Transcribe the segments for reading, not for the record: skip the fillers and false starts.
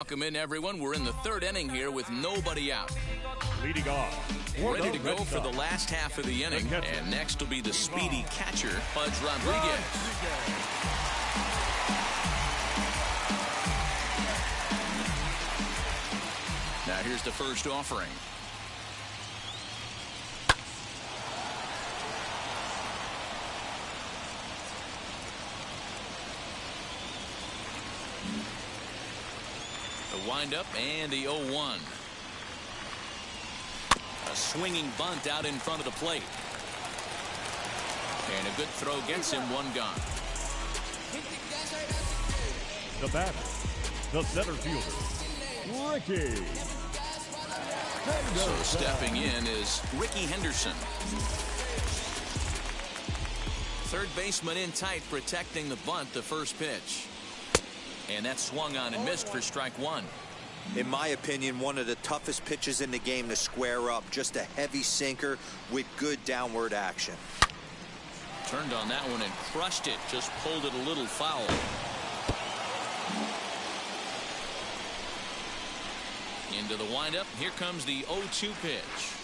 Welcome in, everyone. We're in the third inning here with nobody out. Leading off. Ready to go for the last half of the inning. And next will be the speedy catcher, Pudge Rodriguez. Now here's the first offering. The windup and the 0-1. A swinging bunt out in front of the plate. And a good throw gets him one gone. The batter, the center fielder, Ricky Henderson. So stepping in is Ricky Henderson. Third baseman in tight, protecting the bunt, the first pitch. And that swung on and missed for strike one. In my opinion, one of the toughest pitches in the game to square up. Just a heavy sinker with good downward action. Turned on that one and crushed it. Just pulled it a little foul. Into the windup. Here comes the 0-2 pitch.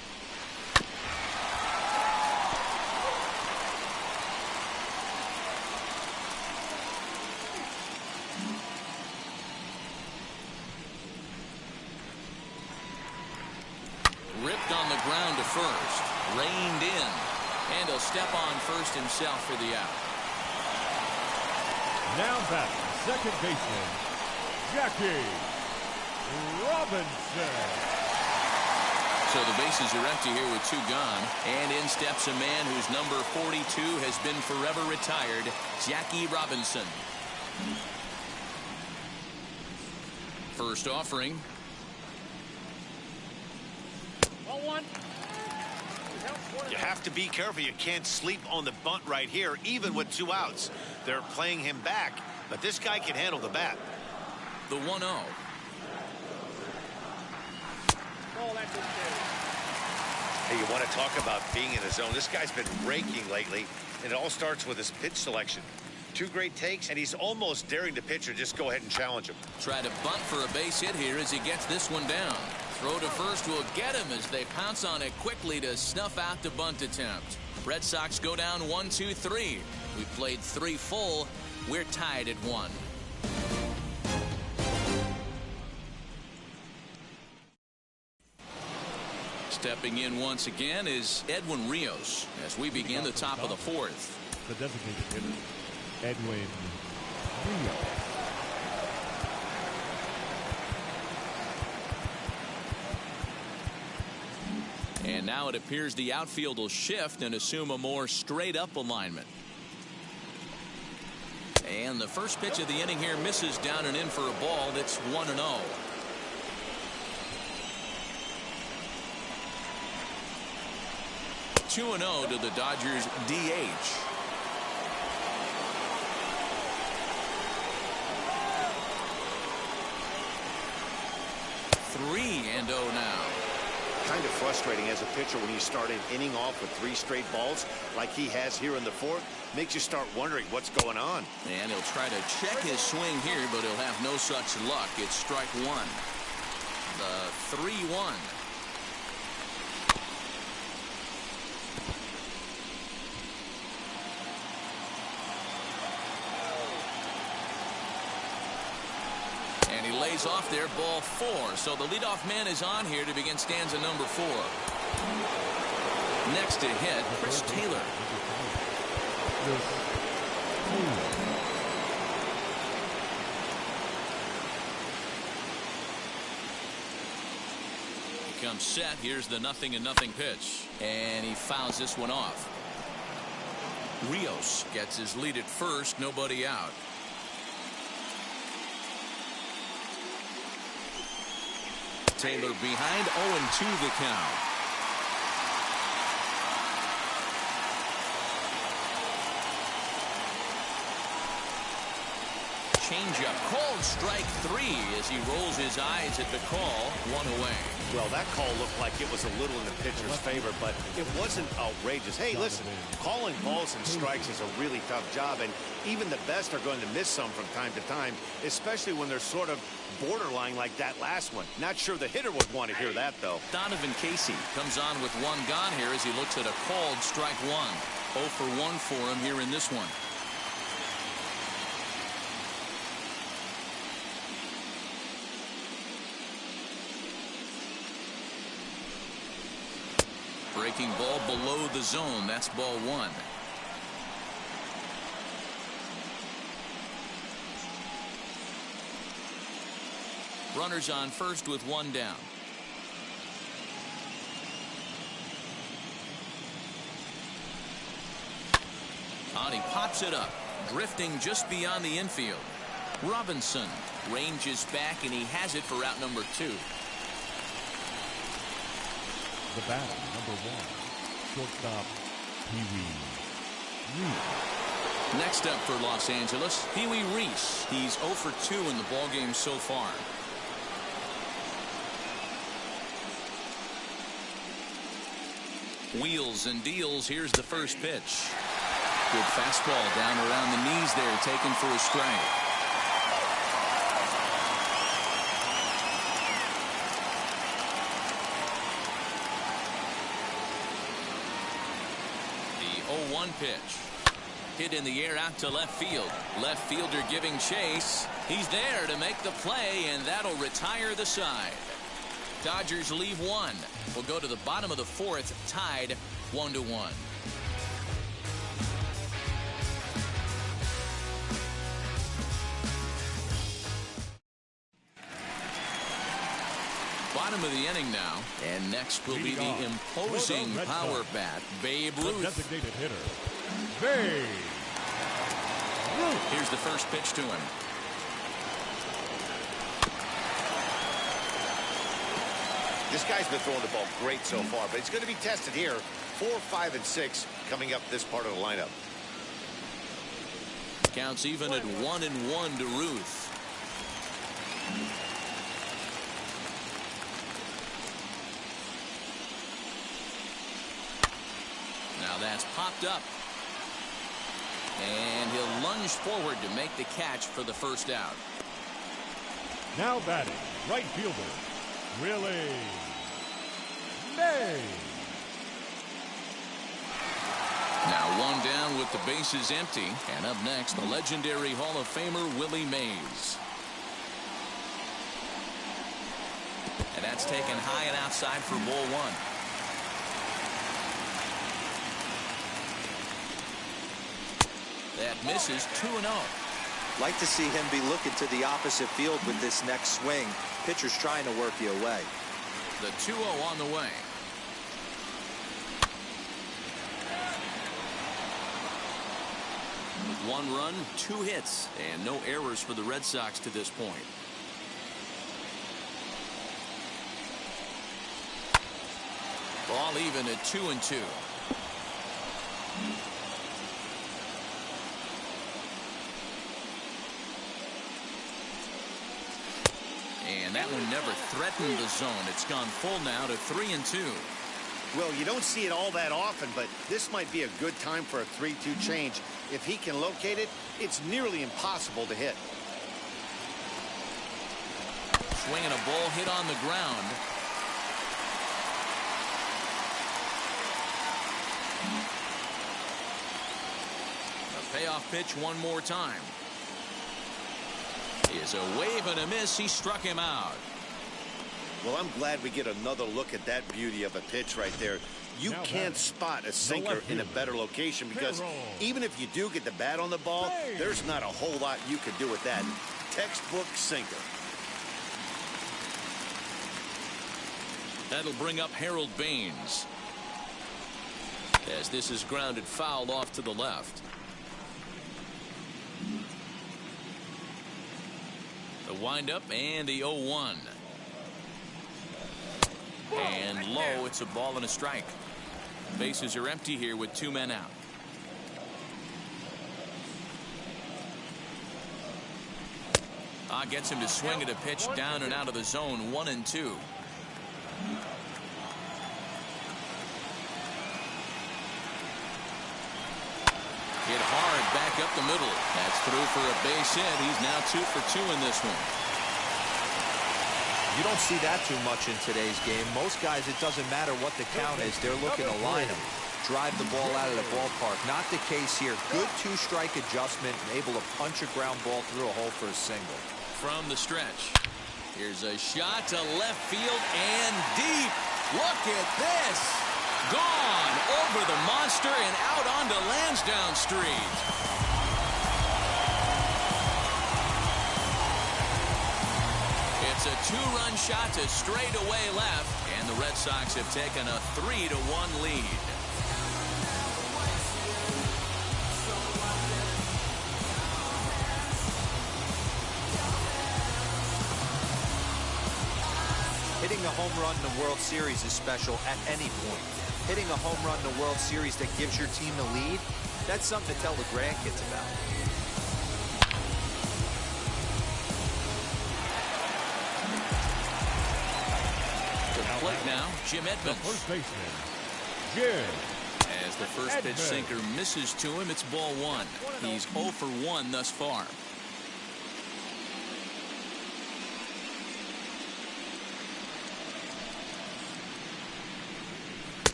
Ripped on the ground to first. Reined in. And he'll step on first himself for the out. Now batting, second baseman, Jackie Robinson. So the bases are empty here with two gone. And in steps a man whose number 42 has been forever retired, Jackie Robinson. First offering. You have to be careful. You can't sleep on the bunt right here, even with two outs. They're playing him back, but this guy can handle the bat. The 1-0. Hey, you want to talk about being in the zone? This guy's been raking lately, and it all starts with his pitch selection. Two great takes, and he's almost daring the pitcher just go ahead and challenge him. Try to bunt for a base hit here as he gets this one down. Throw to first will get him as they pounce on it quickly to snuff out the bunt attempt. Red Sox go down 1-2-3. We played 3 full. We're tied at 1. Stepping in once again is Edwin Rios as we begin the top of the fourth. The designated hitter, Edwin Rios. And now it appears the outfield will shift and assume a more straight-up alignment. And the first pitch of the inning here misses down and in for a ball. That's 1-0. Two 2-0 to the Dodgers DH. Three and 0 now. Kind of frustrating as a pitcher when you start an inning off with 3 straight balls like he has here in the fourth. Makes you start wondering what's going on. And he'll try to check his swing here, but he'll have no such luck. It's strike one. The 3-1. And he lays off there, ball 4. So the leadoff man is on here to begin stanza number 4. Next to hit, Chris Taylor. He comes set. Here's the 0-0 pitch. And he fouls this one off. Rios gets his lead at first. Nobody out. Taylor behind, 0-2 the count. changeup. Called strike 3 as he rolls his eyes at the call. 1 away. Well, that call looked like it was a little in the pitcher's favor, but it wasn't outrageous. Hey, listen, calling balls and strikes is a really tough job, and even the best are going to miss some from time to time, especially when they're sort of borderline like that last one. Not sure the hitter would want to hear that, though. Donovan Casey comes on with 1 gone here as he looks at a called strike 1. 0 for 1 for him here in this one. Breaking ball below the zone. That's ball 1. Runners on first with 1 down. He pops it up, drifting just beyond the infield. Robinson ranges back, and he has it for out number 2. The batter, number 1, shortstop, Pee-wee Reese. Next up for Los Angeles, Pee-wee Reese. He's 0 for 2 in the ballgame so far. Wheels and deals. Here's the first pitch. Good fastball down around the knees there, taken for a strike. The 0-1 pitch. Hit in the air out to left field. Left fielder giving chase. He's there to make the play, and that'll retire the side. Dodgers leave 1. We'll go to the bottom of the 4th, tied 1-1. Bottom of the inning now, and next will be the imposing power bat, Babe Ruth. Designated hitter, Babe Ruth. Here's the first pitch to him. This guy's been throwing the ball great so far, but it's going to be tested here. 4, 5, and 6 coming up this part of the lineup. Counts even at 1-1 to Ruth. Now that's popped up. And he'll lunge forward to make the catch for the first out. Now batting, right fielder, Willie Mays. Now 1 down with the bases empty. And up next, the legendary Hall of Famer Willie Mays. And that's taken high and outside for ball 1. That misses. 2-0. Like to see him be looking to the opposite field with this next swing. Pitcher's trying to work you away. The 2-0 on the way. With 1 run, 2 hits, and no errors for the Red Sox to this point. Ball even at 2-2. And that one never threatened the zone. It's gone full now to 3-2. Well, you don't see it all that often, but this might be a good time for a 3-2 change. If he can locate it, it's nearly impossible to hit. Swinging a ball hit on the ground. A payoff pitch 1 more time. Is a wave and a miss. He struck him out. Well, I'm glad we get another look at that beauty of a pitch right there. You can't spot a sinker in a better location because even if you do get the bat on the ball, there's not a whole lot you can do with that. Textbook sinker. That'll bring up Harold Baines. As this is grounded foul off to the left. The windup and the 0-1. And low, it's a ball and a strike. Bases are empty here with 2 men out. Gets him to swing at a pitch down and out of the zone. 1-2. Hit hard back up the middle. That's through for a base hit. He's now 2 for 2 in this one. You don't see that too much in today's game. Most guys, it doesn't matter what the count is. They're looking to line them, drive the ball out of the ballpark. Not the case here. Good 2-strike adjustment and able to punch a ground ball through a hole for a single. From the stretch, here's a shot to left field and deep. Look at this. Gone over the monster and out onto Lansdowne Street. It's a 2-run shot to straightaway left, and the Red Sox have taken a 3-1 lead. Hitting a home run in the World Series is special at any point. Hitting a home run in the World Series that gives your team the lead, that's something to tell the grandkids about. To the plate now, Jim Edmonds. The first baseman, Jim. As the first pitch sinker misses to him, it's ball 1. He's 0 for 1 thus far.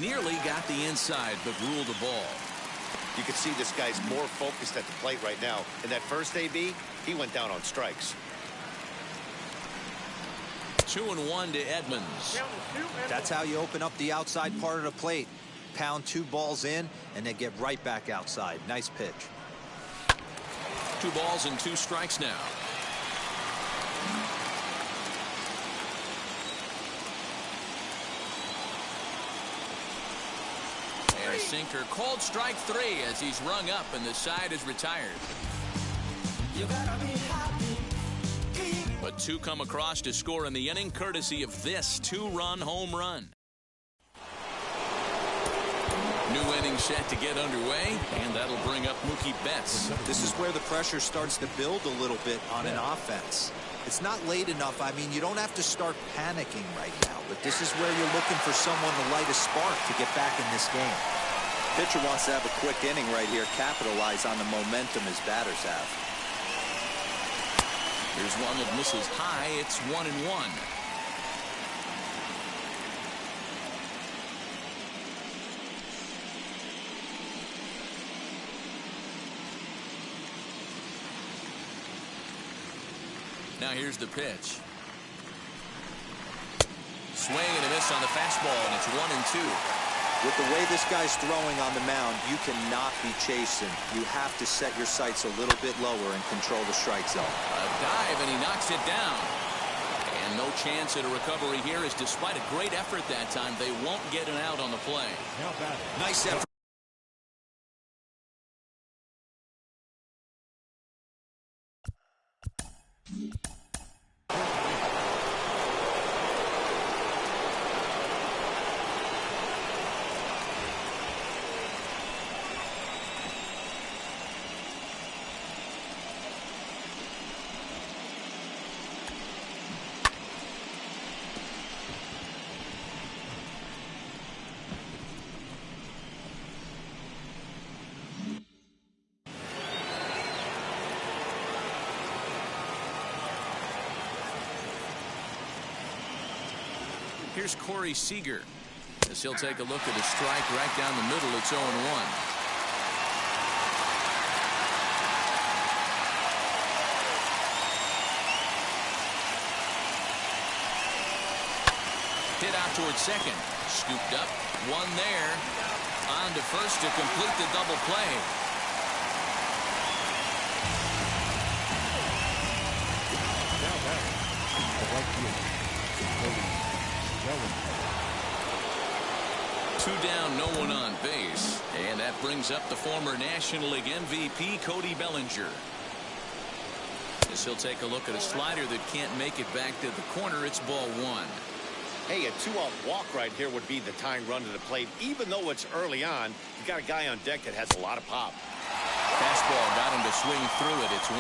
Nearly got the inside, but ruled the ball. You can see this guy's more focused at the plate right now. In that first AB, he went down on strikes. 2-1 to Edmonds. That's how you open up the outside part of the plate. Pound 2 balls in and then get right back outside. Nice pitch. 2 balls and 2 strikes now. And a sinker, called strike 3 as he's rung up and the side is retired. But 2 come across to score in the inning, courtesy of this 2-run home run. New inning set to get underway, and that'll bring up Mookie Betts. This is where the pressure starts to build a little bit on an offense. It's not late enough. I mean, you don't have to start panicking right now, but this is where you're looking for someone to light a spark to get back in this game. Pitcher wants to have a quick inning right here, capitalize on the momentum his batters have. Here's one that misses high. It's 1-1. Now here's the pitch. Swing and a miss on the fastball, and it's 1-2. With the way this guy's throwing on the mound, you cannot be chasing. You have to set your sights a little bit lower and control the strike zone. A dive, and he knocks it down. And no chance at a recovery here, as despite a great effort that time, they won't get an out on the play. Nice effort. Here's Corey Seager as he'll take a look at a strike right down the middle. It's 0-1. Hit out towards second. Scooped up. One there. On to first to complete the double play. Two down, no one on base. And that brings up the former National League MVP, Cody Bellinger. As he'll take a look at a slider that can't make it back to the corner. It's ball 1. Hey, a 2-out walk right here would be the tying run to the plate. Even though it's early on, you got a guy on deck that has a lot of pop. Fastball got him to swing through it. It's 1-1.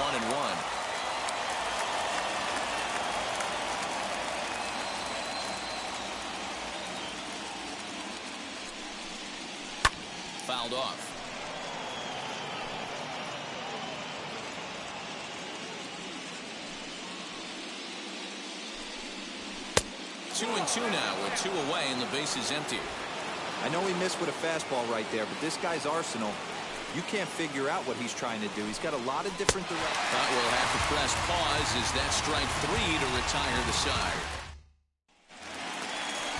fouled off. 2-2 now with 2 away and the base is empty. I know he missed with a fastball right there, but this guy's arsenal, you can't figure out what he's trying to do. He's got a lot of different directions. But we'll have to press pause as that strike 3 to retire the side.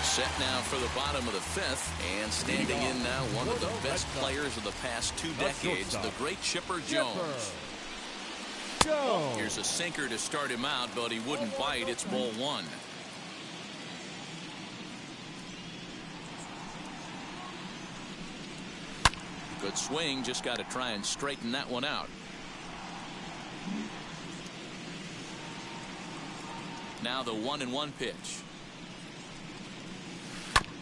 Set now for the bottom of the 5th, and standing in now one of the best players of the past 2 decades, the great Chipper Jones. Here's a sinker to start him out, but he wouldn't bite. It's ball 1. Good swing, just got to try and straighten that one out. Now the 1-1 pitch.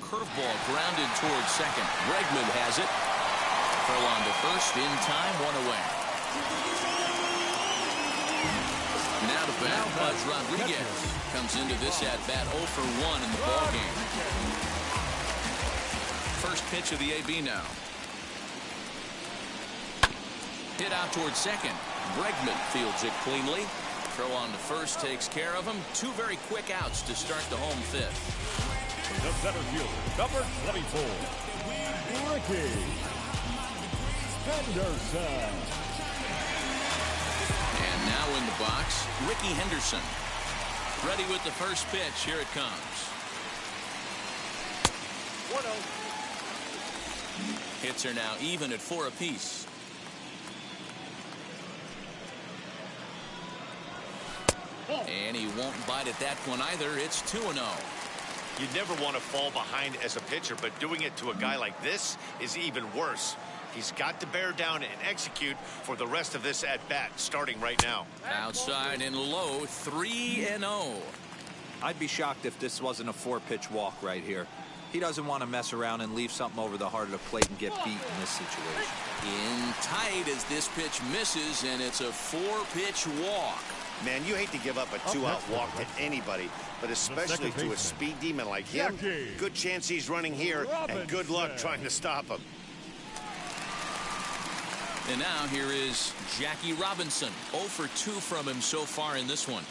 Curveball grounded towards second. Bregman has it. Throw on to first in time, 1 away. Now to bat, Buzz Rodriguez comes into this at bat 0 for 1 in the ballgame. First pitch of the AB now. Hit out towards second. Bregman fields it cleanly. Throw on to first takes care of him. 2 very quick outs to start the home 5th. The center fielder, number 24, Ricky Henderson. And now in the box, Ricky Henderson. Ready with the first pitch. Here it comes. 1-0. Hits are now even at 4 apiece. And he won't bite at that one either. It's 2-0. You never want to fall behind as a pitcher, but doing it to a guy like this is even worse. He's got to bear down and execute for the rest of this at bat, starting right now. Outside and low, 3-0. I'd be shocked if this wasn't a 4-pitch walk right here. He doesn't want to mess around and leave something over the heart of the plate and get beat in this situation. In tight as this pitch misses, and it's a 4-pitch walk. Man, you hate to give up a 2-out walk to anybody, but especially to a speed demon like him. Good chance he's running here, and good luck trying to stop him. And now here is Jackie Robinson. 0 for 2 from him so far in this one.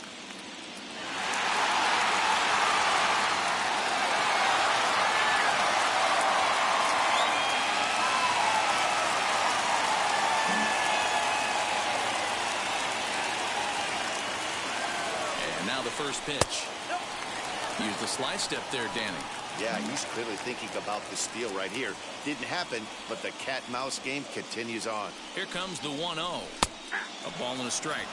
The first pitch. Use the slide step there, Danny. Yeah, he's clearly thinking about the steal right here. Didn't happen, but the cat-mouse game continues on. Here comes the 1-0. A ball and a strike.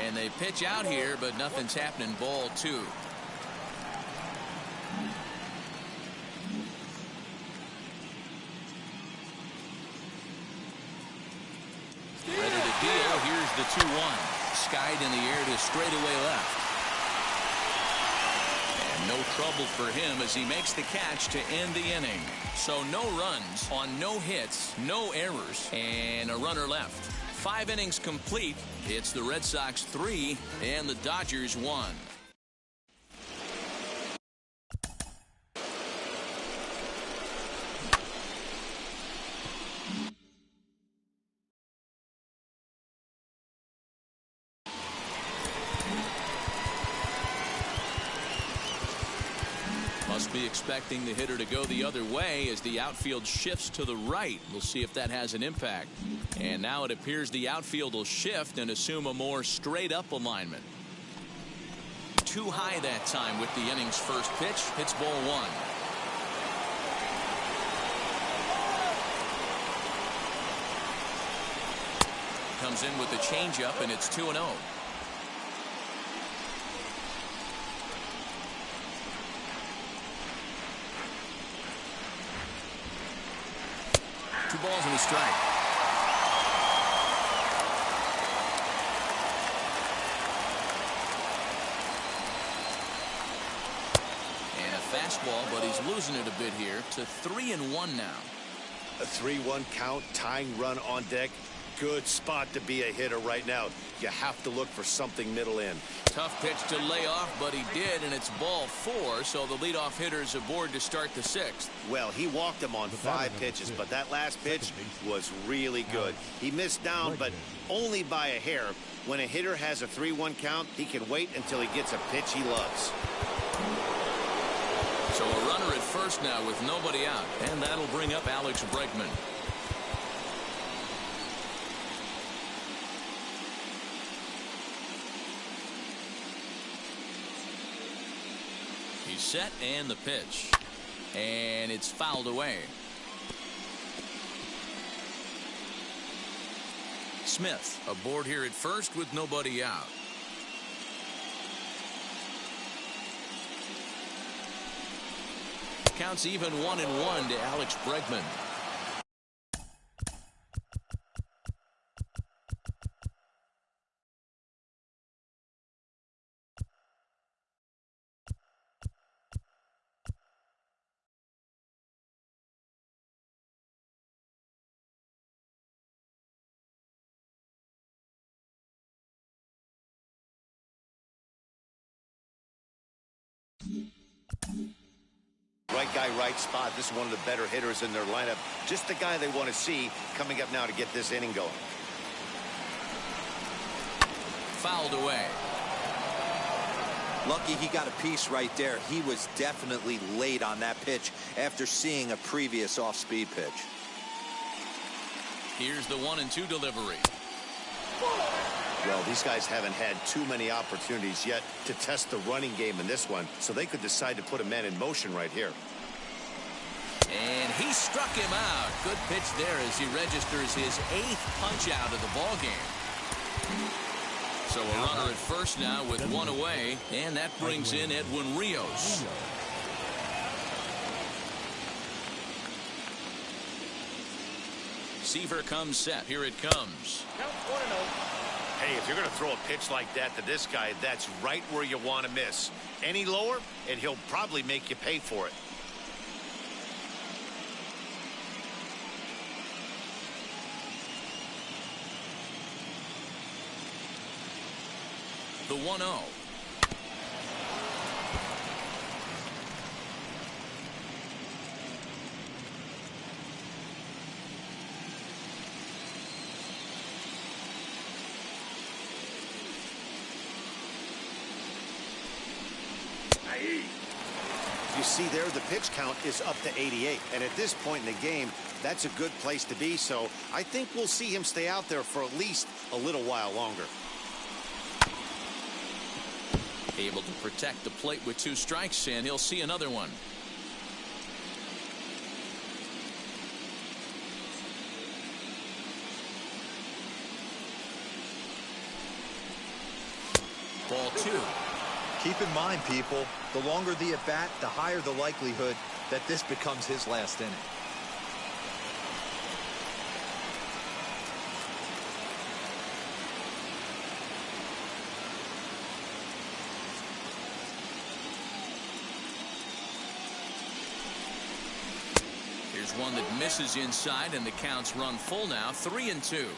And they pitch out here, but nothing's happening. Ball 2. The 2-1. Skied in the air to straightaway left. And no trouble for him as he makes the catch to end the inning. So no runs on no hits, no errors, and a runner left. 5 innings complete. It's the Red Sox 3 and the Dodgers 1. Must be expecting the hitter to go the other way as the outfield shifts to the right. We'll see if that has an impact. And now it appears the outfield will shift and assume a more straight up alignment. Too high that time with the inning's first pitch. Hits ball 1. Comes in with the changeup and it's 2-0. 2 balls and a strike. And a fastball, but he's losing it a bit here to 3-1 now. A 3-1 count, tying run on deck. good spot to be a hitter right now. You have to look for something middle in. Tough pitch to lay off, but he did, and it's ball 4, so the leadoff hitter's aboard to start the 6th. Well, he walked him on 5 pitches, but that last pitch was really good. He missed down, but only by a hair. When a hitter has a 3-1 count, he can wait until he gets a pitch he loves. So a runner at first now with nobody out, and that'll bring up Alex Bregman. He's set, and the pitch. And it's fouled away. Smith aboard here at first with nobody out. Counts even 1-1 to Alex Bregman. Right guy, right spot. This is one of the better hitters in their lineup. Just the guy they want to see coming up now to get this inning going. Fouled away. Lucky he got a piece right there. He was definitely late on that pitch after seeing a previous off-speed pitch. Here's the 1-2 delivery. Well, these guys haven't had too many opportunities yet to test the running game in this one, so they could decide to put a man in motion right here. And he struck him out. Good pitch there as he registers his 8th punch out of the ball game. So a runner at first now with 1 away, and that brings in Edwin Rios. Seaver comes set. Here it comes. Hey, if you're going to throw a pitch like that to this guy, that's right where you want to miss. Any lower, and he'll probably make you pay for it. The 1-0. You see there, the pitch count is up to 88. And at this point in the game, that's a good place to be. So I think we'll see him stay out there for at least a little while longer. Able to protect the plate with 2 strikes, and he'll see another one. Ball 2. Keep in mind, people, the longer the at-bat, the higher the likelihood that this becomes his last inning. Here's one that misses inside, and the count's run full now, 3-2.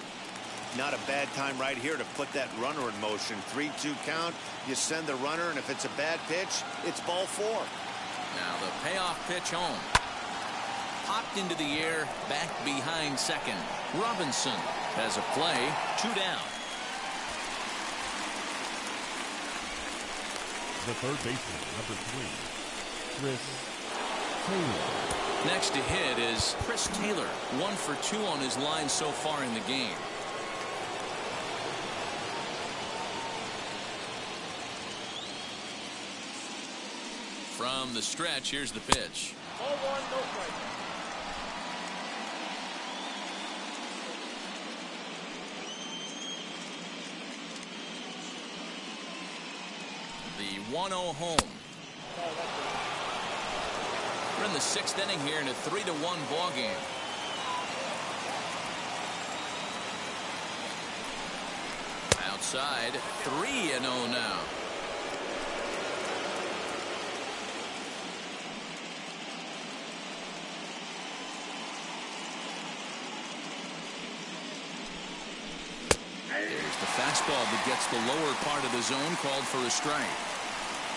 Not a bad time right here to put that runner in motion. 3-2 count. You send the runner, and if it's a bad pitch, it's ball 4. Now the payoff pitch home. Popped into the air, back behind second. Robinson has a play, 2 down. The third baseman, number 3, Chris Taylor. Next to hit is Chris Taylor, 1 for 2 on his line so far in the game. From the stretch, here's the pitch. Ball 1, no strike. The 1-0 home. We're in the 6th inning here in a 3-1 ball game. Outside, 3-0 now. The fastball that gets the lower part of the zone called for a strike.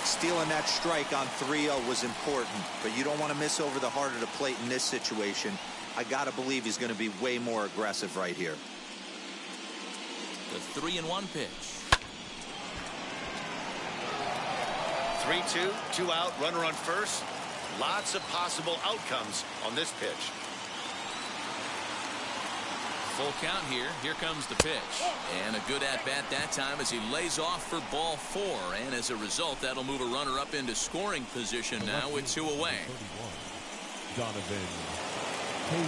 Stealing that strike on 3-0 was important, but you don't want to miss over the heart of the plate in this situation. I got to believe he's going to be way more aggressive right here. The 3-1 pitch. 3-2, 2 out, runner on first. Lots of possible outcomes on this pitch. Full count here. Here comes the pitch. And a good at-bat that time as he lays off for ball 4. And as a result, that'll move a runner up into scoring position now with 2 away.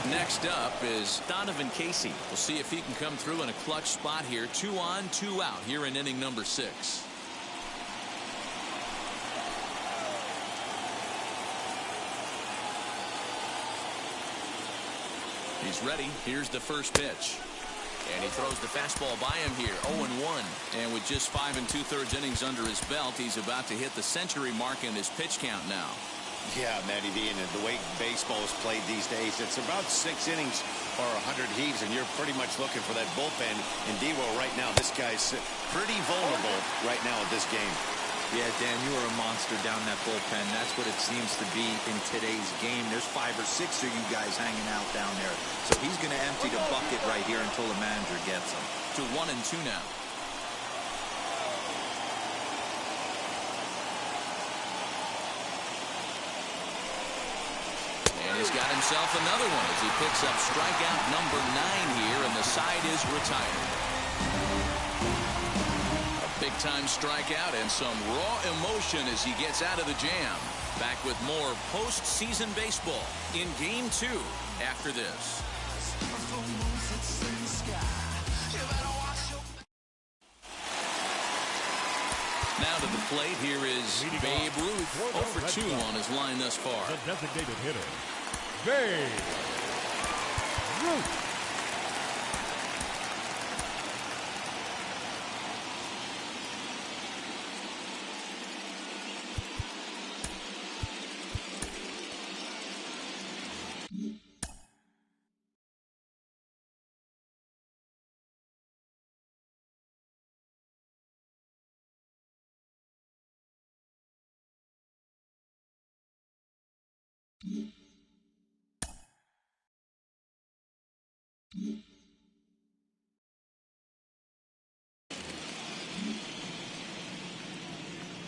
Next up is Donovan Casey. We'll see if he can come through in a clutch spot here. 2 on, 2 out here in inning number 6. He's ready. Here's the first pitch. And he throws the fastball by him here. 0-1. And with just 5 2/3 innings under his belt, he's about to hit the century mark in his pitch count now. Yeah, Matty V, and the way baseball is played these days, it's about 6 innings or 100 heaves, and you're pretty much looking for that bullpen. And D-Will right now, this guy's pretty vulnerable right now at this game. Yeah, Dan, you are a monster down that bullpen. That's what it seems to be in today's game. There's 5 or 6 of you guys hanging out down there. So he's going to empty the bucket right here until the manager gets him. To 1-2 now. And he's got himself another one as he picks up strikeout number 9 here, and the side is retired. Big-time strikeout and some raw emotion as he gets out of the jam. Back with more postseason baseball in Game 2 after this. Now to the plate, here is Babe Ruth. 0 for 2 on his line thus far. The designated hitter, Babe Ruth.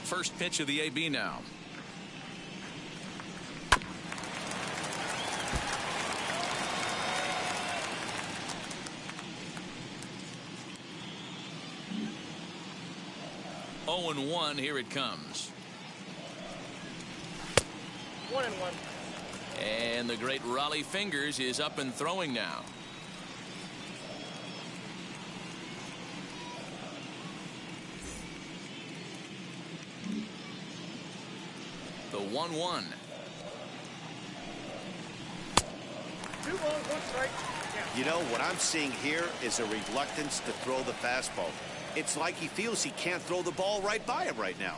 First pitch of the AB now. Oh and 1. Here it comes. 1-1. And the great Raleigh Fingers is up and throwing now. The 1-1. 2 balls, 1 strike. You know, what I'm seeing here is a reluctance to throw the fastball. It's like he feels he can't throw the ball right by him right now.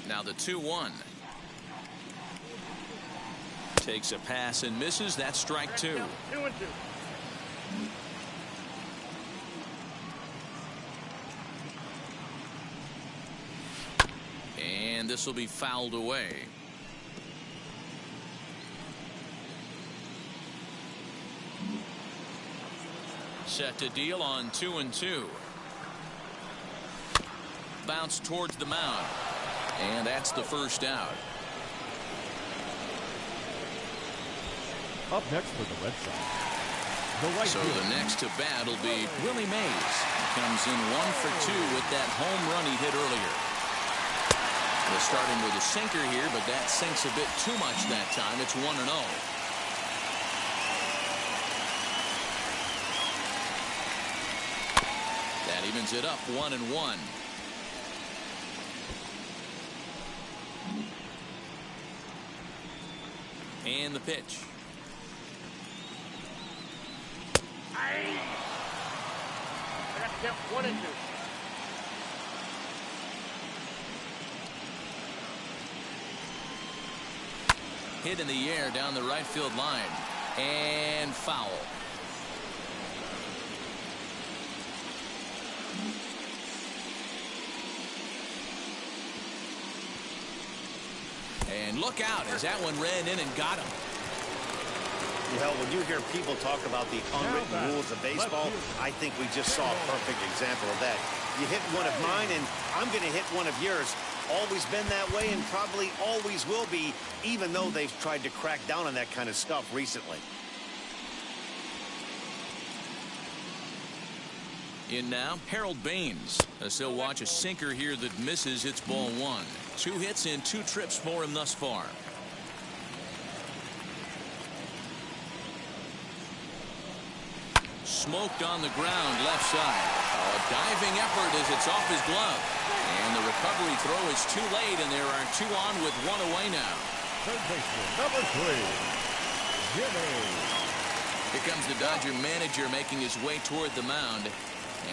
Now the 2-1. Takes a pass and misses. That's strike 2. 2-2. And this will be fouled away. Set to deal on 2-2. Bounce towards the mound. And that's the first out. Up next for the Red Sox, the right So fielder, the next to bat will be Willie Mays. He comes in 1 for 2 with that home run he hit earlier. They're starting with a sinker here, but that sinks a bit too much that time. It's 1-0. That evens it up 1-1. And the pitch. I got to count 1-2. Hit in the air down the right field line. And foul. And look out as that one ran in and got him. You know, when you hear people talk about the unwritten rules of baseball, I think we just saw a perfect example of that. You hit one of mine, and I'm going to hit one of yours. Always been that way and probably always will be, even though they've tried to crack down on that kind of stuff recently. In now, Harold Baines, as he'll watch a sinker here that misses. It's ball one. 2 hits and 2 trips for him thus far. Smoked on the ground left side. A diving effort as it's off his glove. And the recovery throw is too late, and there are 2 on with 1 away now. Third baseman, number 3, Jimmy. Here comes the Dodger manager making his way toward the mound.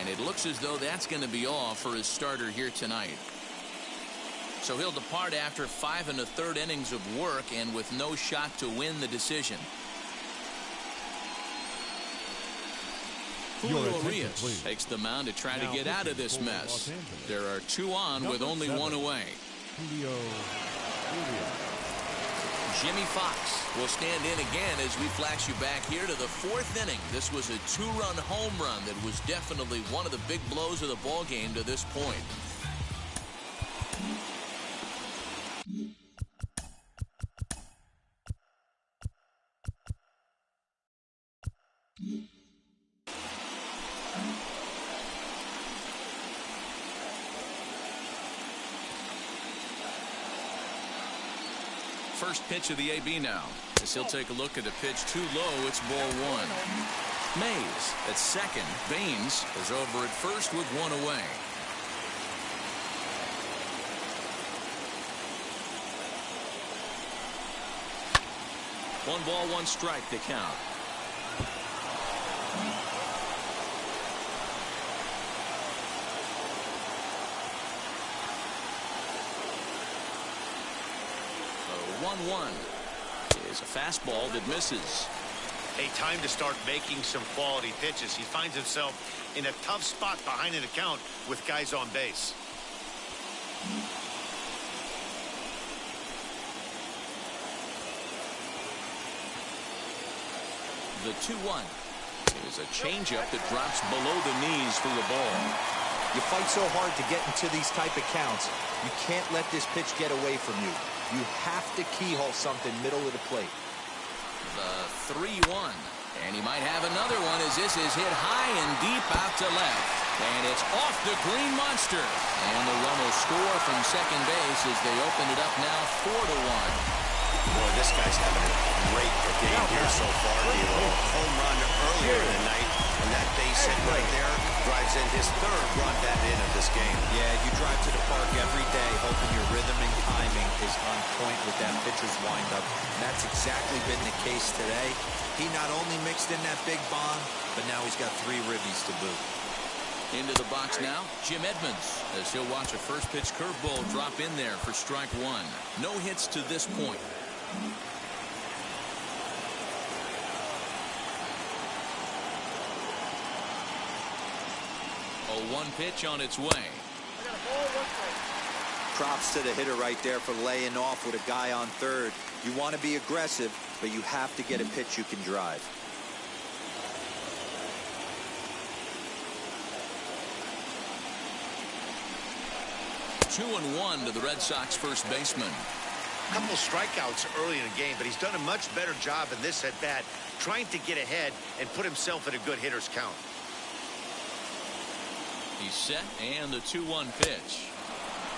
And it looks as though that's going to be all for his starter here tonight. So he'll depart after 5 1/3 innings of work and with no shot to win the decision. Julio Urias takes the mound to try to get out of this mess. There are 2 on with only 1 away. Julio Urias. Jimmy Fox will stand in again as we flash you back here to the 4th inning. This was a 2-run home run that was definitely one of the big blows of the ball game to this point. First pitch of the AB now. As he'll take a look at a pitch too low, it's ball 1. Mays at second. Baines is over at first with 1 away. One ball, 1 strike to count. The 1-1 is a fastball that misses. A time to start making some quality pitches. He finds himself in a tough spot behind an account with guys on base. The 2-1 is a changeup that drops below the knees for the ball. You fight so hard to get into these type of counts. You can't let this pitch get away from you. You have to keyhole something middle of the plate. The 3-1. And he might have another one as this is hit high and deep out to left. And it's off the green monster. And the run will score from second base as they open it up now 4-1. Boy, this guy's having a great game here so far. The home run earlier in the night, and that base hit right there drives in his 3rd run batted in of this game. Yeah, you drive to the park every day hoping your rhythm and timing is on point with that pitcher's windup. And that's exactly been the case today. He not only mixed in that big bomb, but now he's got 3 ribbies to boot. Into the box now, Jim Edmonds, as he'll watch a first pitch curveball drop in there for strike 1. No hits to this point. A 1 pitch on its way. I got a ball, 1 strike. Props to the hitter right there for laying off with a guy on third. You want to be aggressive, but you have to get a pitch you can drive. Two and 1 to the Red Sox first baseman. A couple strikeouts early in the game, but he's done a much better job in this at bat, trying to get ahead and put himself in a good hitter's count. He's set, and the 2-1 pitch.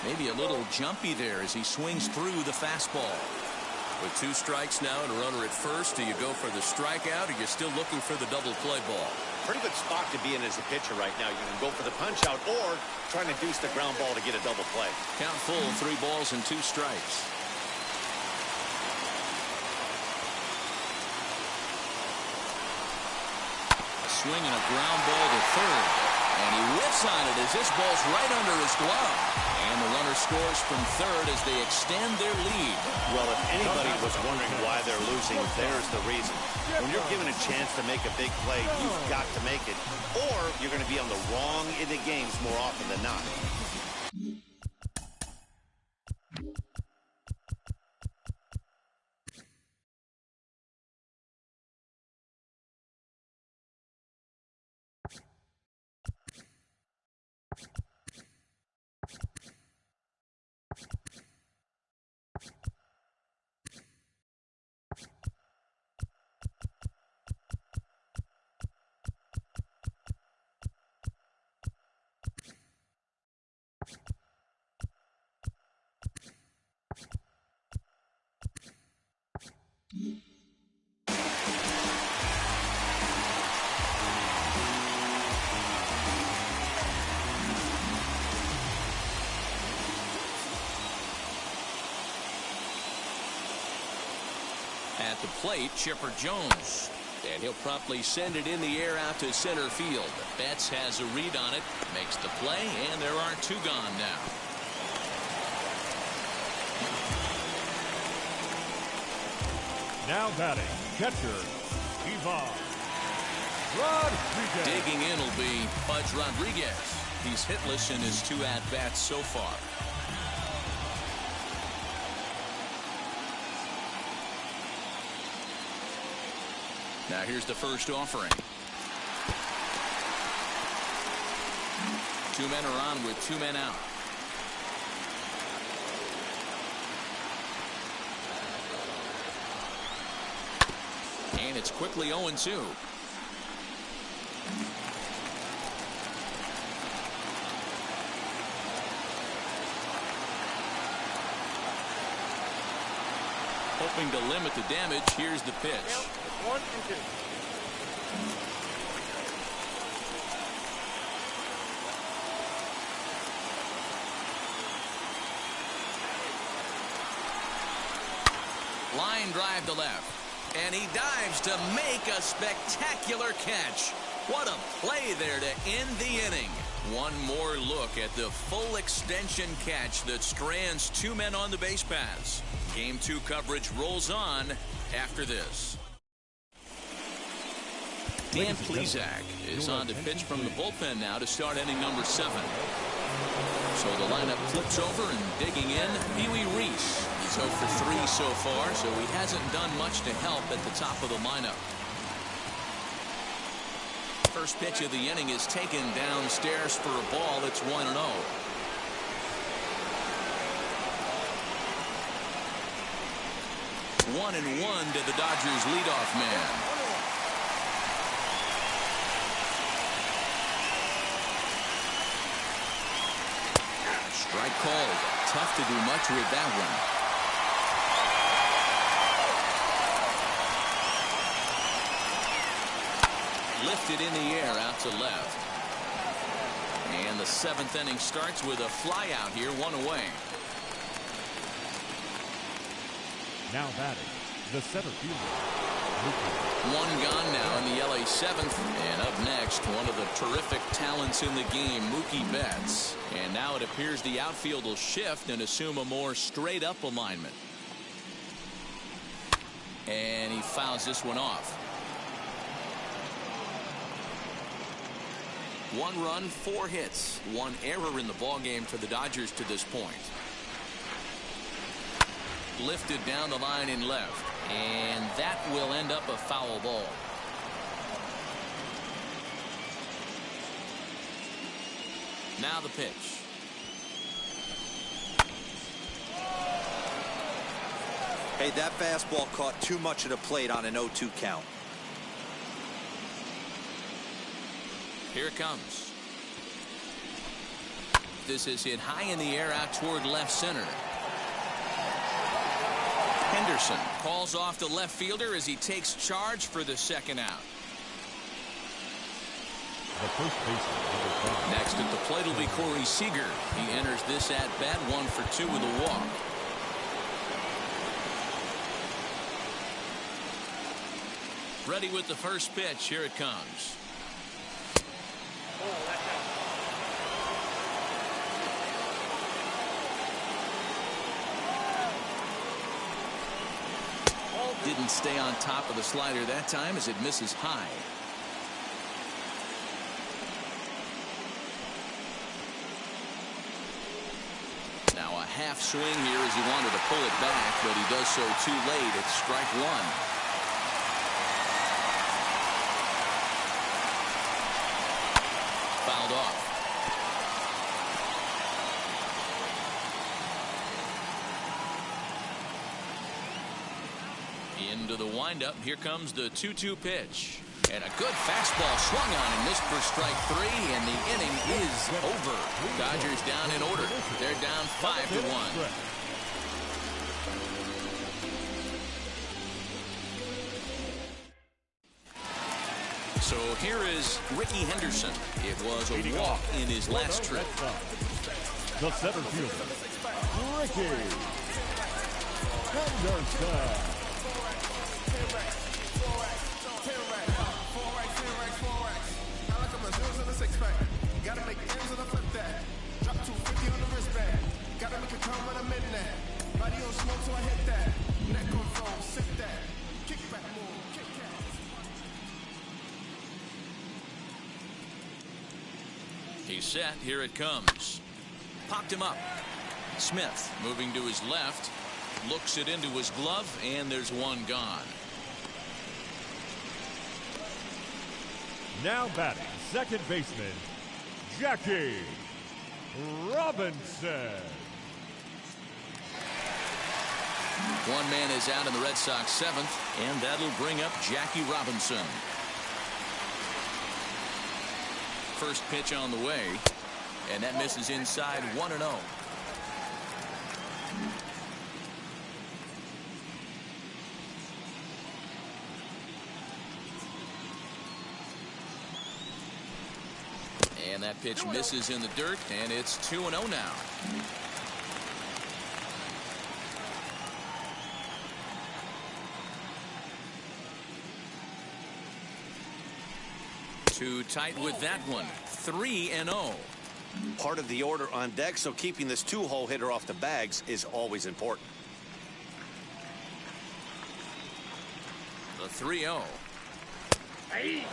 Maybe a little jumpy there as he swings through the fastball. With 2 strikes now and a runner at first, do you go for the strikeout, or you're still looking for the double play ball? Pretty good spot to be in as a pitcher right now. You can go for the punch out or trying to deuce the ground ball to get a double play. Count full, 3 balls and 2 strikes. A swing and a ground ball to third. And he whiffs on it as this ball's right under his glove. And the runner scores from third as they extend their lead. Well, if anybody was wondering why they're losing, there's the reason. When you're given a chance to make a big play, you've got to make it, or you're going to be on the wrong end of games more often than not. At the plate, Chipper Jones. And he'll promptly send it in the air out to center field. Betts has a read on it, makes the play, and there are two gone now. Now batting, catcher, Ivan Rodriguez. Digging in will be Pudge Rodriguez. He's hitless in his two at-bats so far. Now here's the first offering. Two men are on with two men out. And it's quickly 0-2. Hoping to limit the damage, here's the pitch. 1-2. Line drive to left. And he dives to make a spectacular catch. What a play there to end the inning. One more look at the full extension catch that strands two men on the base paths. Game 2 coverage rolls on after this. Dan Plesac is on to pitch from the bullpen now to start inning number 7. So the lineup flips over and digging in, Pee Wee Reese. He's 0 for 3 so far, so he hasn't done much to help at the top of the lineup. First pitch of the inning is taken downstairs for a ball. It's 1-0. One and one to the Dodgers leadoff man. Strike called. Tough to do much with that one. Lifted in the air out to left. And the 7th inning starts with a fly out here, 1 away. Now batting, the center fielder. One gone now in the LA 7th. And up next, one of the terrific talents in the game, Mookie Betts. And now it appears the outfield will shift and assume a more straight up alignment. And he fouls this one off. 1 run, 4 hits, 1 error in the ballgame for the Dodgers to this point. Lifted down the line in left, and that will end up a foul ball. Now the pitch. Hey, that fastball caught too much of the plate on an 0-2 count. Here it comes. This is hit high in the air out toward left center. Henderson calls off the left fielder as he takes charge for the second out. The first baseman. Next at the plate will be Corey Seager. He enters this at bat 1 for 2 with a walk. Ready with the first pitch. Here it comes. Oh, that's out. didn't stay on top of the slider that time as it misses high. Now a half swing here as he wanted to pull it back, but he does so too late. It's strike one. Fouled off. Into the windup. Here comes the 2-2 pitch. And a good fastball swung on and missed for strike three, and the inning is over. Dodgers down in order. They're down 5-1. So here is Ricky Henderson. It was a walk in his last trip. The center fielder, Ricky Henderson. Gotta make the ends of the flip that. Drop 250 on the wristband. Gotta make it come when I'm in that. Body on smoke, so I hit that. Neck on foam, sip that. Kick back, move, kick that. He's set. Here it comes. Popped him up. Smith moving to his left. Looks it into his glove, and there's one gone. Now batting, second baseman, Jackie Robinson. One man is out in the Red Sox seventh, and that'll bring up Jackie Robinson. First pitch on the way, and that misses inside 1-0. And that pitch misses in the dirt, and it's 2-0 now. Too tight with that one. 3-0. Part of the order on deck, so keeping this two-hole hitter off the bags is always important. The 3-0. Hey.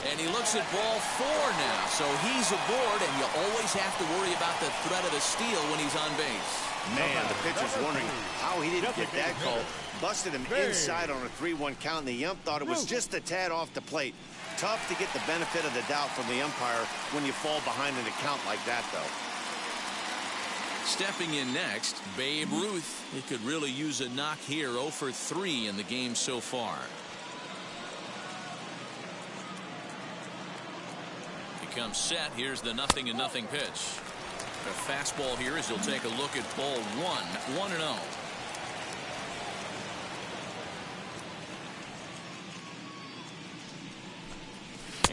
And he looks at ball four now, so he's aboard, and you always have to worry about the threat of the steal when he's on base. Man, the pitcher's wondering how he didn't get that call. Busted him inside on a 3-1 count, and the ump thought it was just a tad off the plate. Tough to get the benefit of the doubt from the umpire when you fall behind an account like that, though. Stepping in next, Babe Ruth. He could really use a knock here. 0 for 3 in the game so far. Comes set. Here's the 0-0 pitch. A fastball here as he'll take a look at ball 1-0.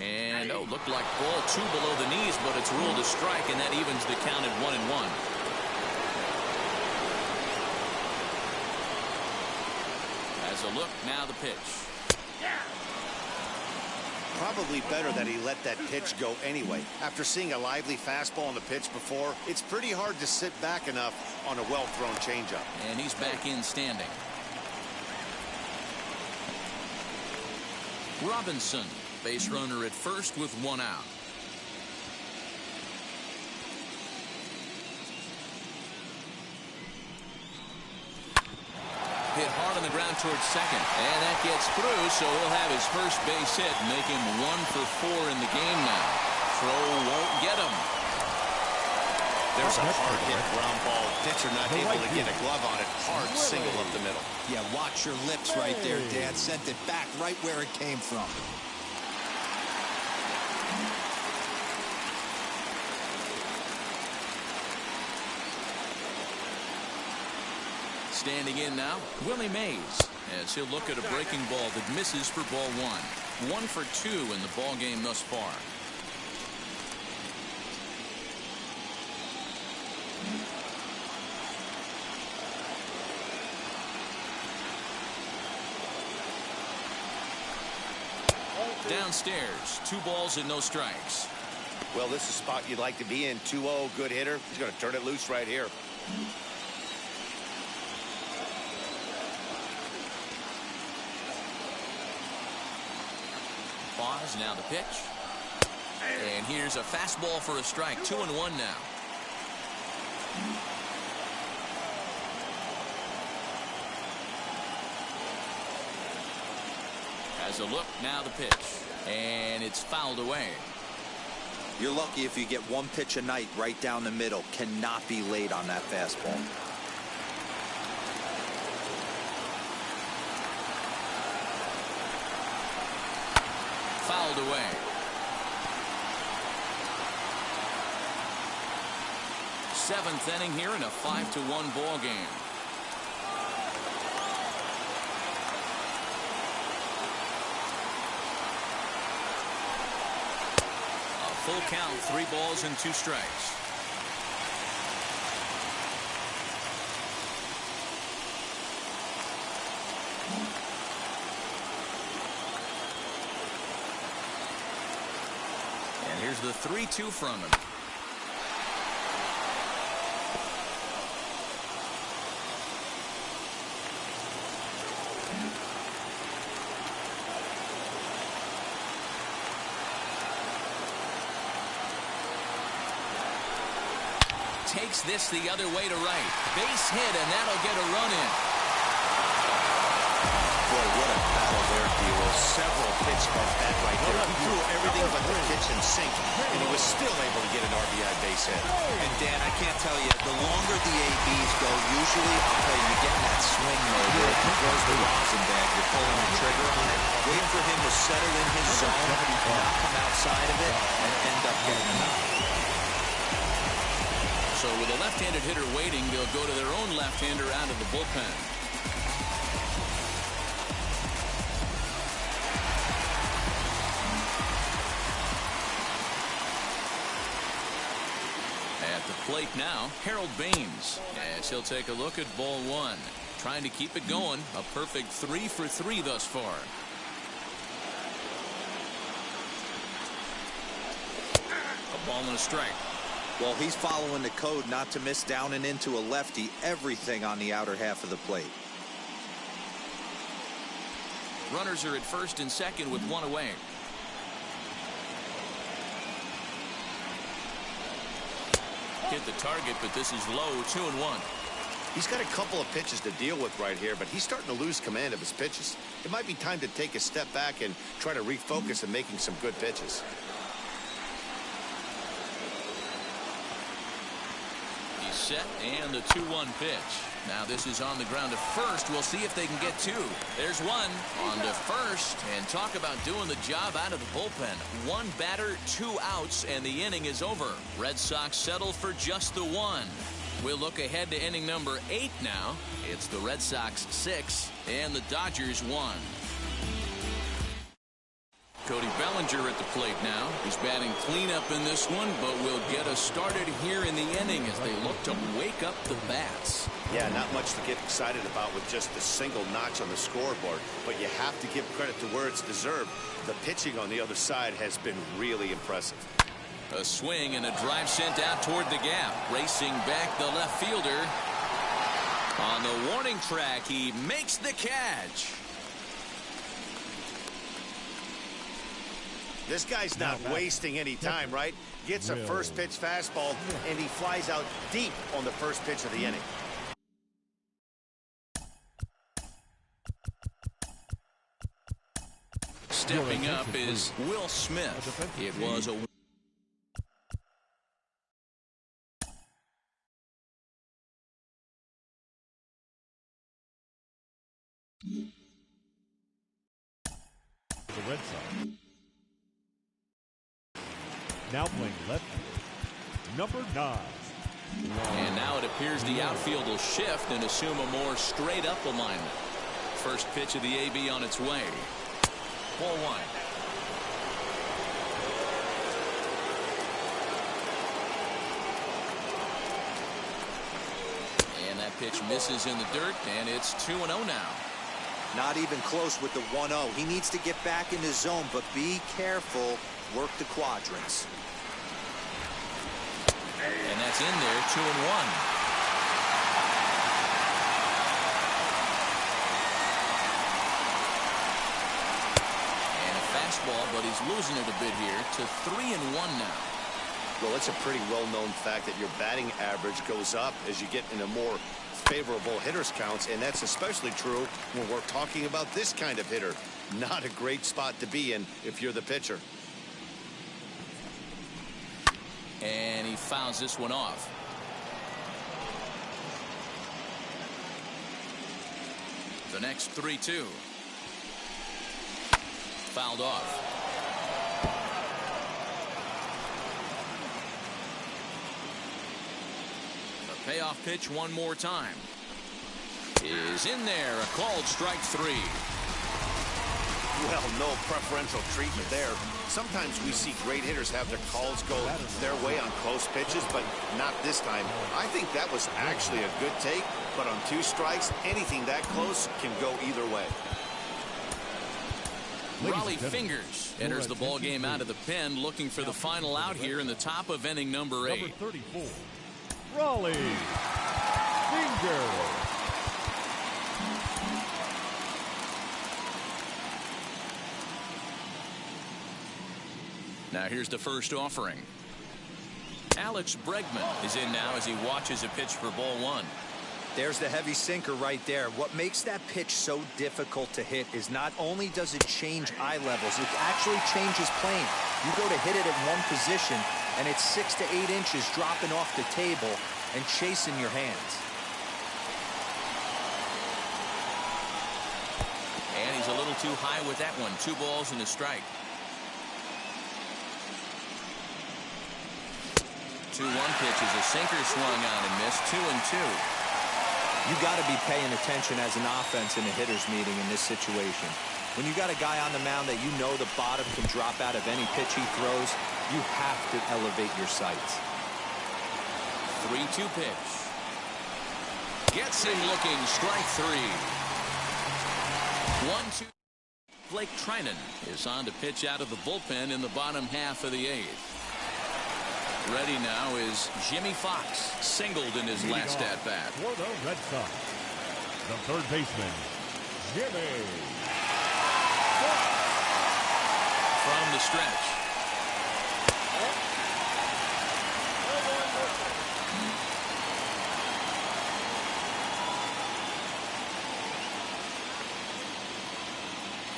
And looked like ball 2 below the knees, but it's ruled a strike, and that evens the count at 1-1. As a look, now the pitch. Probably better that he let that pitch go anyway. After seeing a lively fastball on the pitch before, it's pretty hard to sit back enough on a well-thrown changeup. And he's back in standing. Robinson, base runner at first with 1 out. Hit hard on the ground towards second, and that gets through, so he'll have his first base hit, make him 1 for 4 in the game now. Throw won't get him. There's a hard hit ground ball. Pitcher not able to get a glove on it. Hard single up the middle. Yeah, watch your lips right there, Dad. Sent it back right where it came from. Standing in now, Willie Mays, as he'll look at a breaking ball that misses for ball 1. 1 for 2 in the ball game thus far. Downstairs, 2 balls and no strikes. Well, this is a spot you'd like to be in. 2-0, good hitter. He's going to turn it loose right here. Pause, now the pitch. And here's a fastball for a strike. 2-1 now. Has a look, now the pitch. And it's fouled away. You're lucky if you get 1 pitch a night right down the middle. Cannot be late on that fastball. Fouled away. Seventh inning here in a 5-1 ball game. Full count, 3 balls and 2 strikes. And here's the 3-2 from him. Takes this the other way to right. Base hit, and that'll get a run in. Boy, what a battle there, D'Lo. Several pitch at bat right there. He threw everything but the kitchen sink, and he was still able to get an RBI base hit. And Dan, I can't tell you, the longer the ABs go, usually, I'll tell you, you get in that swing mode where if he throws the rosin bag, you're pulling the trigger on it. Wait for him to settle in his zone, not come outside of it, and end up getting a knock. So with a left-handed hitter waiting, they'll go to their own left-hander out of the bullpen. At the plate now, Harold Baines, as he'll take a look at ball 1. Trying to keep it going. A perfect 3 for 3 thus far. A ball and a strike. Well, he's following the code not to miss down and into a lefty. Everything on the outer half of the plate. Runners are at first and second with 1 away. Hit the target, but this is low. 2-1. He's got a couple of pitches to deal with right here, but he's starting to lose command of his pitches. It might be time to take a step back and try to refocus on making some good pitches. Set and the 2-1 pitch. Now this is on the ground to first. We'll see if they can get 2. There's 1 on to first, and talk about doing the job out of the bullpen. 1 batter, 2 outs, and the inning is over. Red Sox settle for just the 1. We'll look ahead to inning number 8 now. It's the Red Sox 6 and the Dodgers 1. Cody Bellinger at the plate now. He's batting cleanup in this one, but will get us started here in the inning as they look to wake up the bats. Yeah, not much to get excited about with just a single notch on the scoreboard, but you have to give credit to where it's deserved. The pitching on the other side has been really impressive. A swing and a drive sent out toward the gap. Racing back the left fielder. On the warning track, he makes the catch. This guy's not wasting any time, right? Gets a first pitch fastball, and he flies out deep on the first pitch of the inning. Stepping up is Will Smith. It was a The Red Sox. Now playing left field, number 9. And now it appears the outfield will shift and assume a more straight up alignment. First pitch of the AB on its way. Ball 1. And that pitch misses in the dirt, and it's 2-0 now. Not even close with the 1-0. He needs to get back in the zone, but be careful. Work the quadrants. And that's in there, 2-1. And a fastball, but he's losing it a bit here to 3-1 now. Well, it's a pretty well-known fact that your batting average goes up as you get into more favorable hitters counts, and that's especially true when we're talking about this kind of hitter. Not a great spot to be in if you're the pitcher. And he fouls this one off. The next 3-2. Fouled off. The payoff pitch one more time. Is in there. A called strike 3. Well, no preferential treatment there. Sometimes we see great hitters have their calls go their way on close pitches, but not this time. I think that was actually a good take, but on 2 strikes, anything that close can go either way. Raleigh Fingers enters the ball game out of the pen, looking for the final out here in the top of inning number 8. Number 34, Raleigh Fingers. Now here's the first offering. Alex Bregman is in now as he watches a pitch for ball 1. There's the heavy sinker right there. What makes that pitch so difficult to hit is not only does it change eye levels, it actually changes plane. You go to hit it at one position, and it's 6 to 8 inches dropping off the table and chasing your hands. And he's a little too high with that one. 2 balls and a strike. 2-1 pitch is a sinker swung on and missed. 2-2. You got to be paying attention as an offense in a hitter's meeting in this situation. When you got a guy on the mound that you know the bottom can drop out of any pitch he throws, you have to elevate your sights. 3-2 pitch. Gets him looking. Strike 3. 1-2. Blake Trinan is on to pitch out of the bullpen in the bottom half of the 8th. Ready now is Jimmy Fox, singled in his last at bat. For the Red Sox, the third baseman, Jimmy Fox. From the stretch.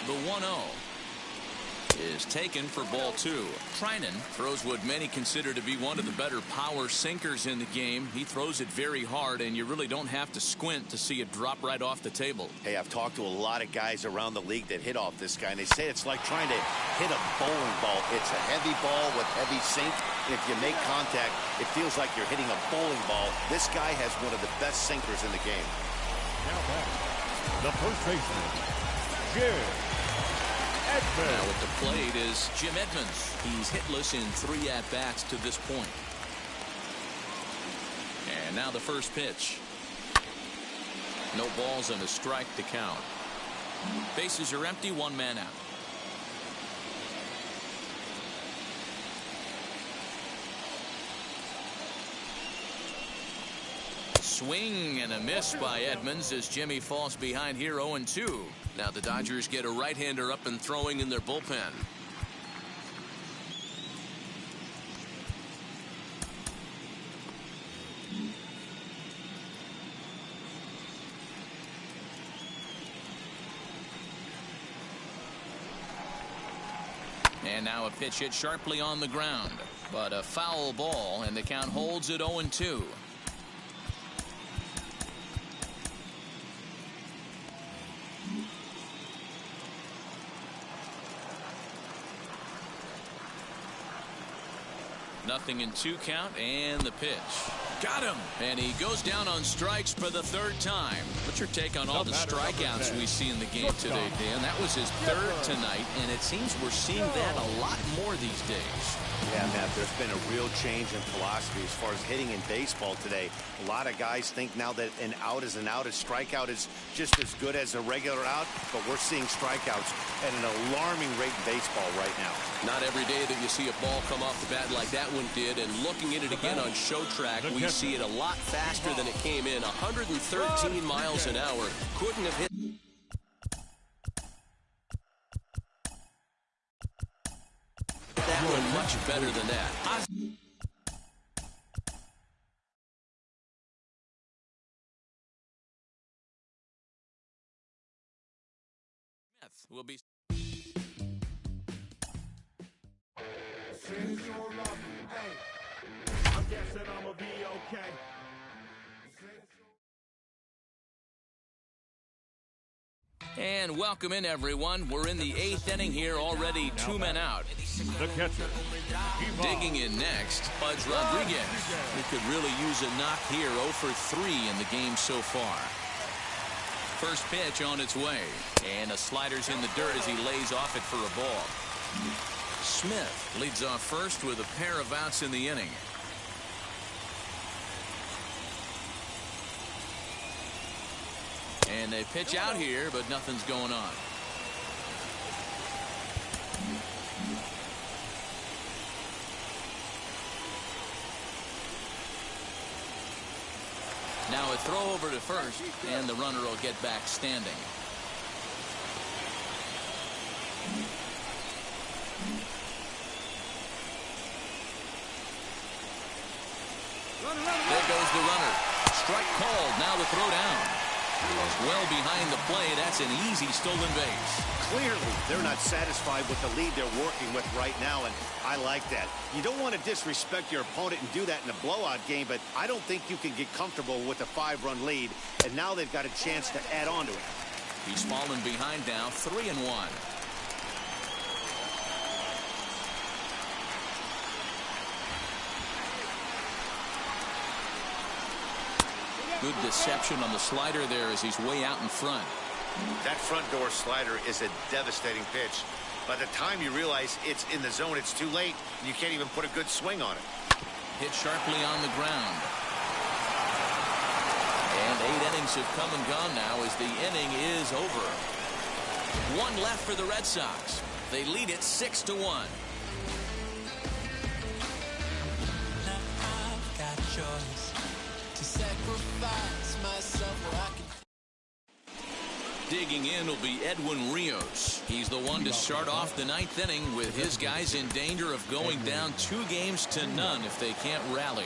The 1-0 is taken for ball 2. Trinan throws what many consider to be one of the better power sinkers in the game. He throws it very hard, and you really don't have to squint to see it drop right off the table. Hey, I've talked to a lot of guys around the league that hit off this guy, and they say it's like trying to hit a bowling ball. It's a heavy ball with heavy sink, and if you make contact, it feels like you're hitting a bowling ball. This guy has one of the best sinkers in the game. Now back, the first baseman, Jim Edmonds. Now at the plate is Jim Edmonds. He's hitless in 3 at-bats to this point. And now the first pitch. No balls and a strike to count. Bases are empty, 1 man out. Swing and a miss by Edmonds as Jimmy falls behind here 0-2. Now the Dodgers get a right-hander up and throwing in their bullpen. And now a pitch hit sharply on the ground, but a foul ball, and the count holds at 0-2. Nothing in 2 count, and the pitch. Got him. And he goes down on strikes for the 3rd time. What's your take on all the strikeouts we see in the game today, Dan? That was his 3rd tonight, and it seems we're seeing that a lot more these days. Yeah, Matt, there's been a real change in philosophy as far as hitting in baseball today. A lot of guys think now that an out is an out. A strikeout is just as good as a regular out, but we're seeing strikeouts at an alarming rate in baseball right now. Not every day that you see a ball come off the bat like that one did, and looking at it again on Show Track, we see it a lot faster than it came in. 113 miles an hour. Couldn't have hit. That one much better than that. Will be. Since you're loving, hey, I'm guessing I'ma be okay. And welcome in, everyone. We're in the 8th inning here, already 2 men out. The catcher. Digging in next, Pudge Rodriguez. He could really use a knock here, 0 for 3 in the game so far. First pitch on its way, and a slider's in the dirt as he lays off it for a ball. Smith leads off first with a pair of outs in the inning. And they pitch out here, but nothing's going on. Now a throw over to first, and the runner will get back standing. There goes the runner. Strike called. Now the throw down. Well behind the play. That's an easy stolen base. Clearly, they're not satisfied with the lead they're working with right now, and I like that. You don't want to disrespect your opponent and do that in a blowout game, but I don't think you can get comfortable with a 5-run lead, and now they've got a chance to add on to it. He's fallen behind now, 3-1. Good deception on the slider there as he's way out in front. That front door slider is a devastating pitch. By the time you realize it's in the zone, it's too late, and you can't even put a good swing on it. Hit sharply on the ground. And 8 innings have come and gone now as the inning is over. 1 left for the Red Sox. They lead it 6-1. I've got choice to sacrifice myself where I can. Digging in will be Edwin Rios. He's the one to start off the 9th inning with his guys in danger of going down 2-0 if they can't rally.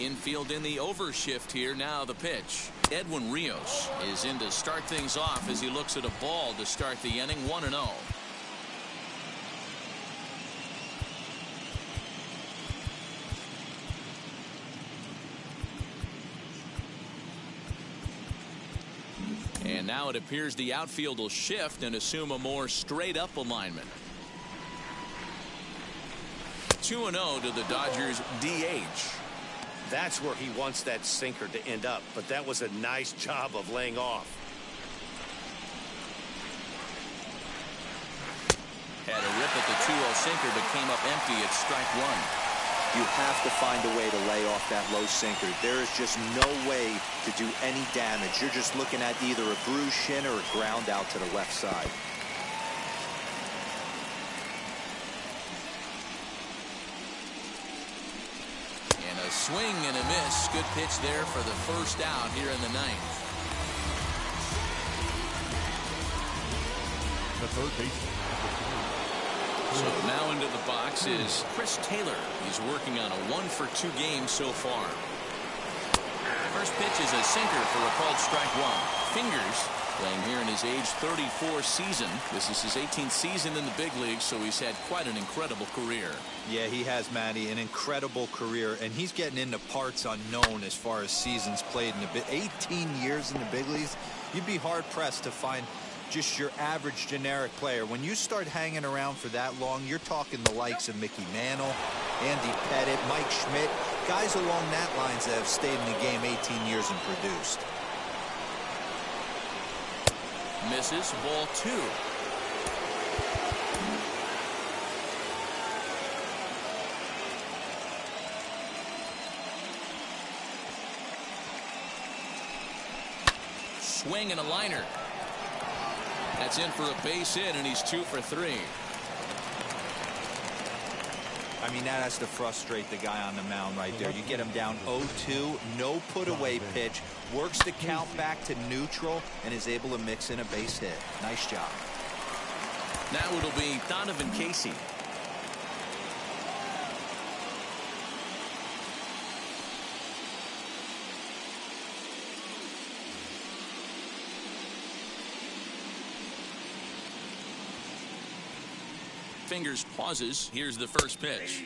Infield in the overshift here. Now the pitch. Edwin Rios is in to start things off as he looks at a ball to start the inning. 1-0. And now it appears the outfield will shift and assume a more straight up alignment. 2-0 to the Dodgers DH. That's where he wants that sinker to end up, but that was a nice job of laying off. Had a rip at the sinker but came up empty at strike one. You have to find a way to lay off that low sinker. There is just no way to do any damage. You're just looking at either a bruised shin or a ground out to the left side. And a swing and a miss. Good pitch there for the first out here in the ninth. The third baseman. So now into the box is Chris Taylor. He's working on a 1-for-2 game so far. First pitch is a sinker for a called strike one. Fingers playing here in his age 34 season. This is his 18th season in the big leagues, so he's had quite an incredible career. Yeah, he has, Matty, an incredible career, and he's getting into parts unknown as far as seasons played in the 18 years in the big leagues. You'd be hard pressed to find just your average generic player. When you start hanging around for that long, you're talking the likes of Mickey Mantle, Andy Pettit, Mike Schmidt, guys along that lines that have stayed in the game 18 years and produced. Misses, ball two. Swing and a liner. That's in for a base hit, and he's 2 for 3. I mean, that has to frustrate the guy on the mound right there. You get him down 0-2, no put away pitch, works the count back to neutral, and is able to mix in a base hit. Nice job. Now it'll be Donovan Casey. Fingers pauses. Here's the first pitch.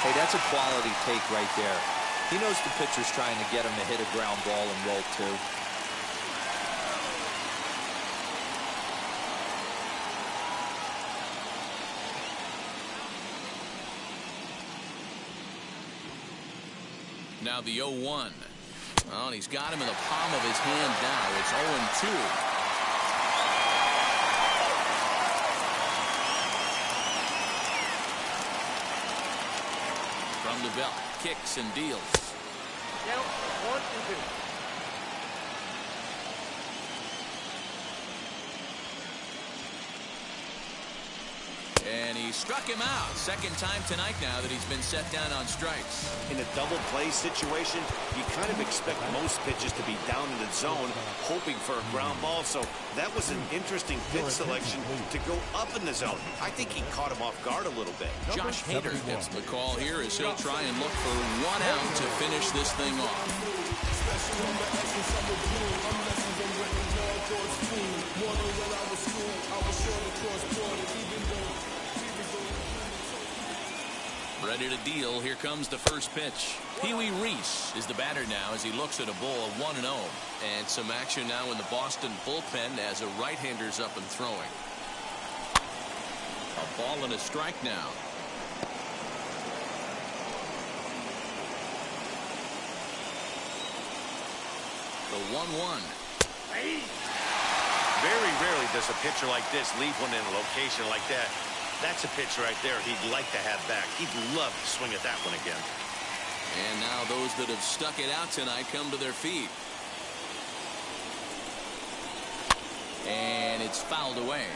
Hey, that's a quality take right there. He knows the pitcher's trying to get him to hit a ground ball and roll two. Now the 0-1. Well, and he's got him in the palm of his hand now. It's 0-2. From the belt, kicks and deals. Count 1-2. And he struck him out. Second time tonight now that he's been set down on strikes. In a double play situation, you kind of expect most pitches to be down in the zone, hoping for a ground ball. So that was an interesting pitch selection to go up in the zone. I think he caught him off guard a little bit. Josh Hader gets the call here as he'll try and look for 1 out to finish this thing off. Ready to deal. Here comes the first pitch. Pee Wee Reese is the batter now as he looks at a ball of 1-0. And some action now in the Boston bullpen as a right-hander's up and throwing. A ball and a strike now. The 1-1. Very rarely does a pitcher like this leave one in a location like that. That's a pitch right there he'd like to have back. He'd love to swing at that one again. And now those that have stuck it out tonight come to their feet. And it's fouled away.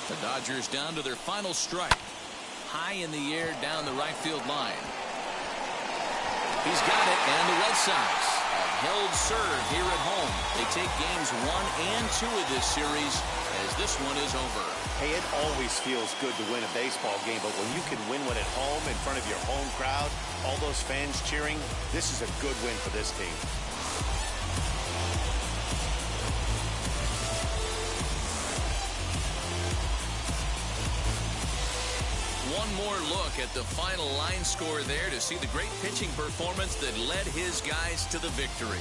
The Dodgers down to their final strike. High in the air down the right field line. He's got it, and the Red Sox have held serve here at home. They take games 1 and 2 of this series as this one is over. Hey, it always feels good to win a baseball game, but when you can win one at home in front of your home crowd, all those fans cheering, this is a good win for this team. One more look at the final line score there to see the great pitching performance that led his guys to the victory.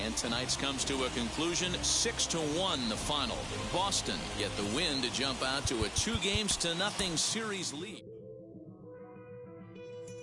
And tonight's comes to a conclusion, 6-1 the final. Boston get the win to jump out to a 2-0 series lead.